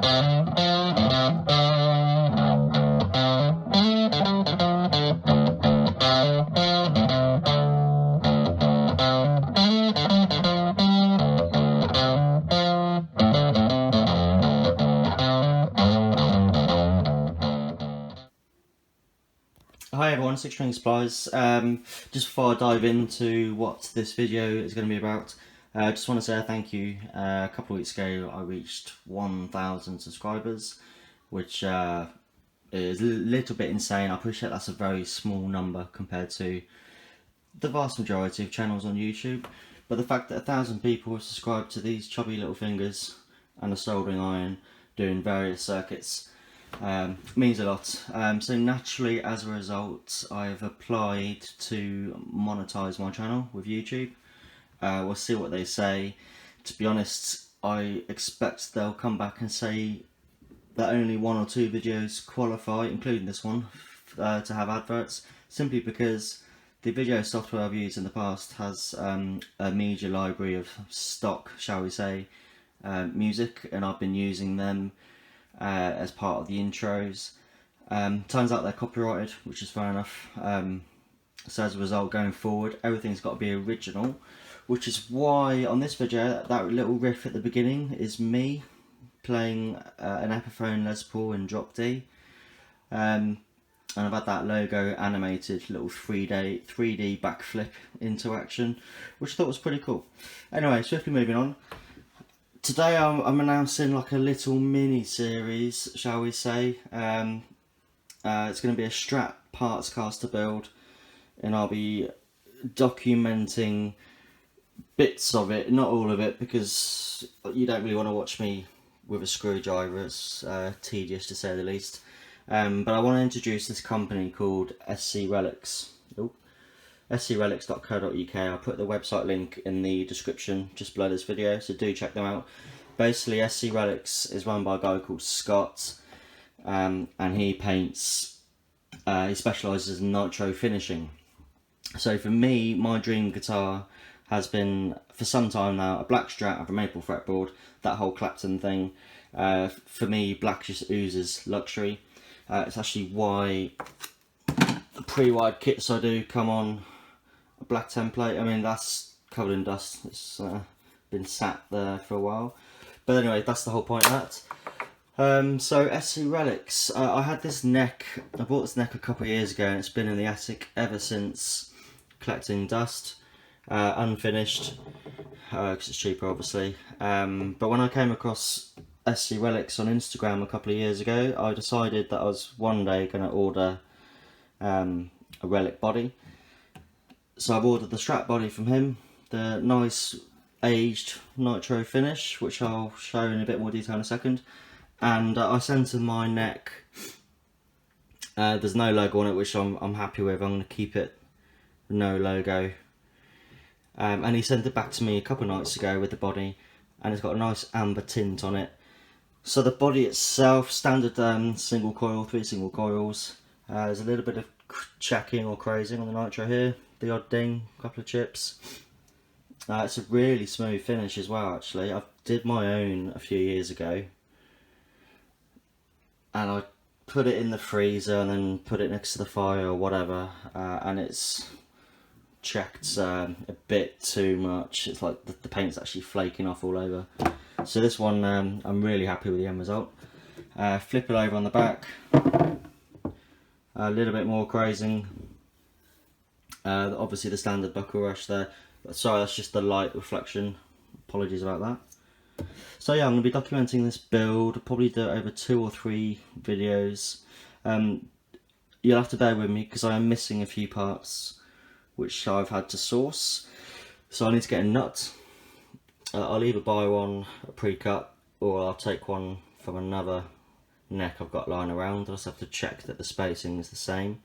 Hi everyone, SC Relics. Just before I dive into what this video is going to be about, I just want to say thank you. A couple of weeks ago I reached 1,000 subscribers, which is a little bit insane. I appreciate that's a very small number compared to the vast majority of channels on YouTube, but the fact that 1,000 people have subscribed to these chubby little fingers and a soldering iron doing various circuits means a lot. So naturally, as a result, I've applied to monetize my channel with YouTube. We'll see what they say. To be honest, I expect they'll come back and say that only 1 or 2 videos qualify, including this one, to have adverts, simply because the video software I've used in the past has a media library of stock, shall we say, music, and I've been using them as part of the intros. Turns out they're copyrighted, which is fair enough. So as a result, going forward, everything's got to be original, which is why on this video, that little riff at the beginning is me playing an Epiphone Les Paul in drop D. And I've had that logo animated, little 3D backflip into action, which I thought was pretty cool. Anyway, swiftly moving on. Today I'm announcing like a little mini series, shall we say. It's going to be a Strat Partscaster build, and I'll be documenting bits of it, not all of it, because you don't really want to watch me with a screwdriver. It's tedious to say the least. But I want to introduce this company called SC Relics. screlics.co.uk. I'll put the website link in the description just below this video, so do check them out. Basically, SC Relics is run by a guy called Scott, and he paints, he specialises in nitro finishing. So for me, my dream guitar has been, for some time now, a black Strat with a maple fretboard, that whole Clapton thing. For me, black just oozes luxury. It's actually why the pre-wired kits I do come on a black template. I mean, that's covered in dust. It's been sat there for a while. But anyway, that's the whole point of that. So SC Relics, I had this neck, I bought this neck a couple of years ago, and it's been in the attic ever since, collecting dust, unfinished, because it's cheaper obviously. But when I came across SC Relics on Instagram a couple of years ago, I decided that I was one day going to order a relic body. So I've ordered the Strat body from him, the nice aged nitro finish, which I'll show in a bit more detail in a second. And I sent him my neck. There's no logo on it, which I'm happy with. I'm going to keep it no logo. And he sent it back to me a couple of nights ago with the body, and it's got a nice amber tint on it. So the body itself, standard single coil, 3 single coils. There's a little bit of checking or crazing on the nitro here, the odd ding, a couple of chips. It's a really smooth finish as well, actually. I did my own a few years ago, and I put it in the freezer and then put it next to the fire or whatever, and it's checked a bit too much. It's like the paint's actually flaking off all over. So this one, I'm really happy with the end result. Flip it over on the back, a little bit more crazing. Obviously the standard buckle rush there. Sorry, that's just the light reflection. Apologies about that. So yeah, I'm going to be documenting this build. I'll probably do it over 2 or 3 videos. You'll have to bear with me because I am missing a few parts which I've had to source. So I need to get a nut. I'll either buy one pre-cut, or I'll take one from another neck I've got lying around. I just have to check that the spacing is the same.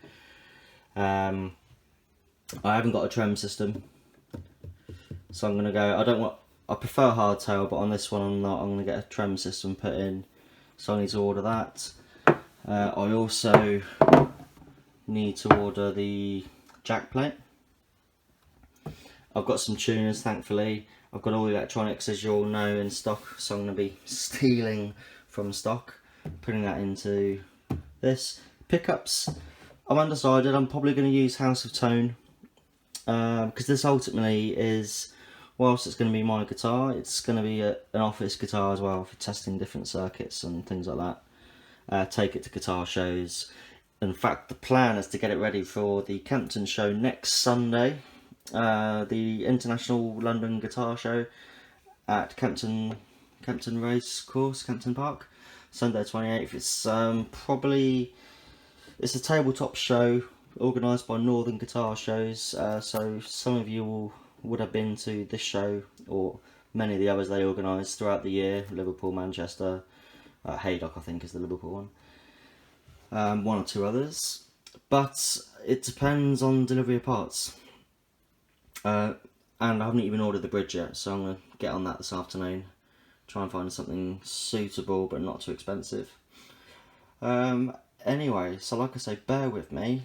I haven't got a trem system, so I'm gonna go. I prefer hardtail, but on this one I'm not. I'm gonna get a trem system put in, so I need to order that. I also need to order the jack plate. I've got some tuners, thankfully. I've got all the electronics, as you all know, in stock, so I'm going to be stealing from stock, putting that into this. Pickups, I'm undecided. I'm probably going to use House of Tone, because this ultimately is, whilst it's going to be my guitar, it's going to be an office guitar as well for testing different circuits and things like that. Take it to guitar shows. In fact, the plan is to get it ready for the Kempton show next Sunday, the International London Guitar Show at Kempton Race Course, Kempton Park, Sunday 28th. It's a tabletop show organised by Northern Guitar Shows, so some of you would have been to this show or many of the others they organise throughout the year. Liverpool, Manchester, Haydock I think is the Liverpool one, one or two others, but it depends on delivery of parts, and I haven't even ordered the bridge yet, so I'm going to get on that this afternoon, try and find something suitable but not too expensive. Anyway, so like I say, bear with me.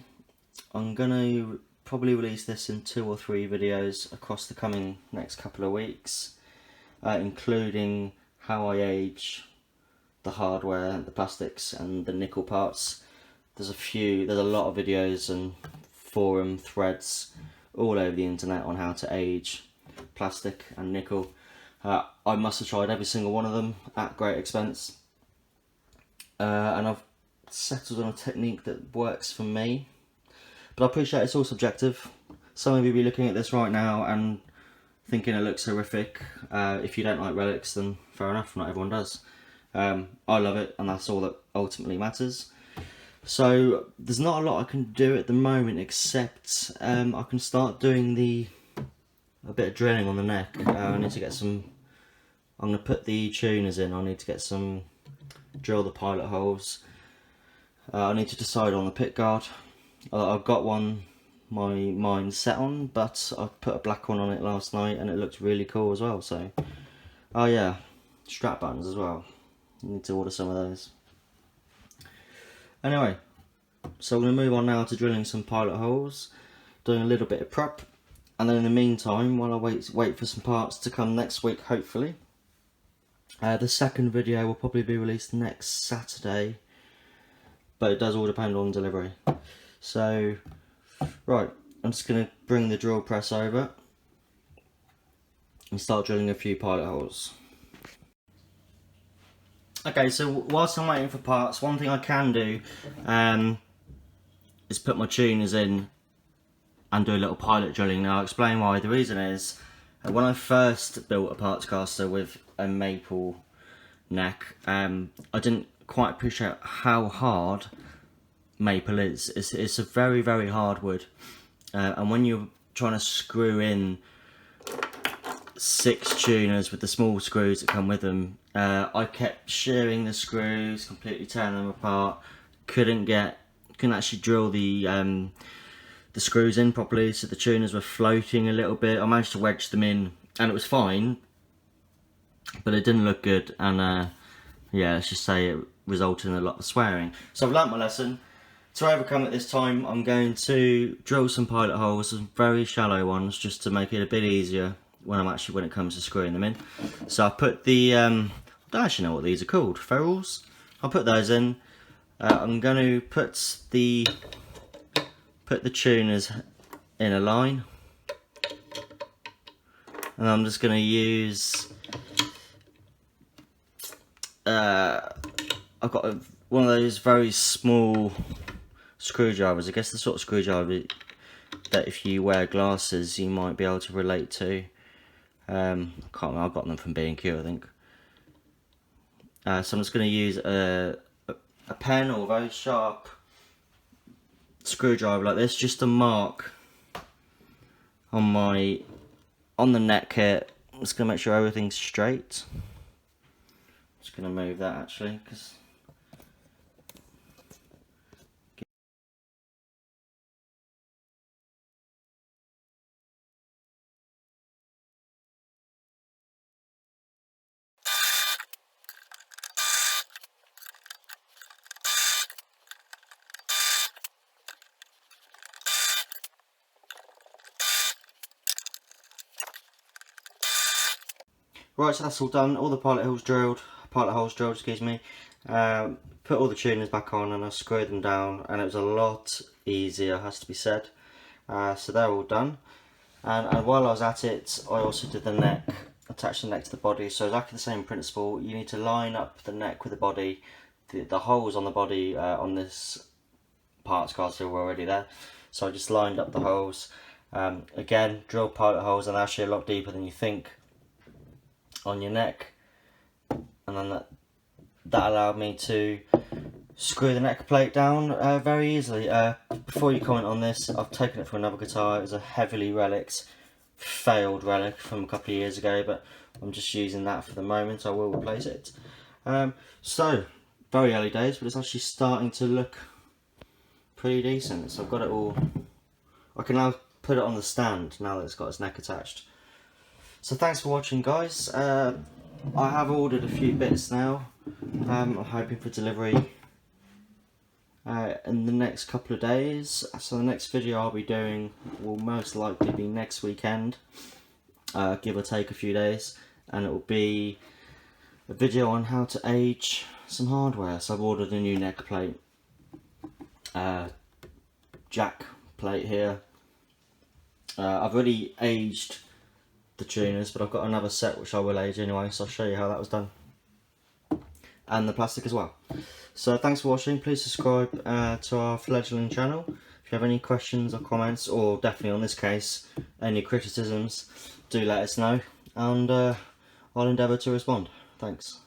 I'm going to probably release this in 2 or 3 videos across the coming next couple of weeks, including how I age the hardware, the plastics and the nickel parts. There's a lot of videos and forum threads all over the internet on how to age plastic and nickel. I must have tried every single one of them at great expense, and I've settled on a technique that works for me, but I appreciate it's all subjective. Some of you will be looking at this right now and thinking it looks horrific. If you don't like relics, then fair enough, not everyone does. I love it, and that's all that ultimately matters. So there's not a lot I can do at the moment, except I can start doing a bit of drilling on the neck. I need to get some, I'm going to put the tuners in. I need to get some, drill the pilot holes. I need to decide on the pick guard. I've got one my mind set on, but I put a black one on it last night and it looks really cool as well. So, oh yeah, Strat buttons as well. I need to order some of those. Anyway, so I'm going to move on now to drilling some pilot holes, doing a little bit of prep, and then in the meantime, while I wait for some parts to come next week, hopefully, the second video will probably be released next Saturday, but it does all depend on delivery. So, right, I'm just going to bring the drill press over and start drilling a few pilot holes. Okay, so whilst I'm waiting for parts, one thing I can do is put my tuners in and do a little pilot drilling. Now I'll explain why. The reason is, when I first built a Partscaster with a maple neck, I didn't quite appreciate how hard maple is. It's a very, very hard wood, and when you're trying to screw in 6 tuners with the small screws that come with them, I kept shearing the screws, completely tearing them apart. Couldn't actually drill the screws in properly, so the tuners were floating a little bit. I managed to wedge them in and it was fine, but it didn't look good, and yeah, let's just say it resulted in a lot of swearing. So I've learnt my lesson. To overcome it this time, I'm going to drill some pilot holes, some very shallow ones, just to make it a bit easier when it comes to screwing them in. So I put the, I don't actually know what these are called, ferrules. I'll put those in. I'm going to put the tuners in a line, and I'm just going to use, I've got one of those very small screwdrivers. I guess the sort of screwdriver that if you wear glasses you might be able to relate to. I can't remember, I got them from B&Q I think. So I'm just going to use a pen or a very sharp screwdriver like this, just to mark on the neck here. I'm just going to make sure everything's straight. I'm just going to move that actually, because right, so that's all done, all the pilot holes drilled, pilot holes drilled, excuse me. Put all the tuners back on and I screwed them down, and it was a lot easier, has to be said. So they're all done. And while I was at it, I also did the neck, attached the neck to the body. So exactly the same principle. You need to line up the neck with the body. The holes on the body on this Partscaster were already there, so I just lined up the holes. Again, drill pilot holes, and they're actually a lot deeper than you think on your neck. And then that allowed me to screw the neck plate down very easily. Before you comment on this, I've taken it from another guitar. It was a heavily Relics, failed relic from a couple of years ago, but I'm just using that for the moment. I will replace it. So, very early days, but it's actually starting to look pretty decent. So I've got it all. I can now put it on the stand now that it's got its neck attached. So thanks for watching, guys. I have ordered a few bits now. I'm hoping for delivery in the next couple of days. So the next video I'll be doing will most likely be next weekend, give or take a few days, and it will be a video on how to age some hardware. So I've ordered a new neck plate, jack plate here. I've already aged the tuners, but I've got another set which I will age anyway, so I'll show you how that was done. And the plastic as well. So thanks for watching. Please subscribe to our fledgling channel. If you have any questions or comments, or definitely on this case, any criticisms, do let us know, and I'll endeavour to respond. Thanks.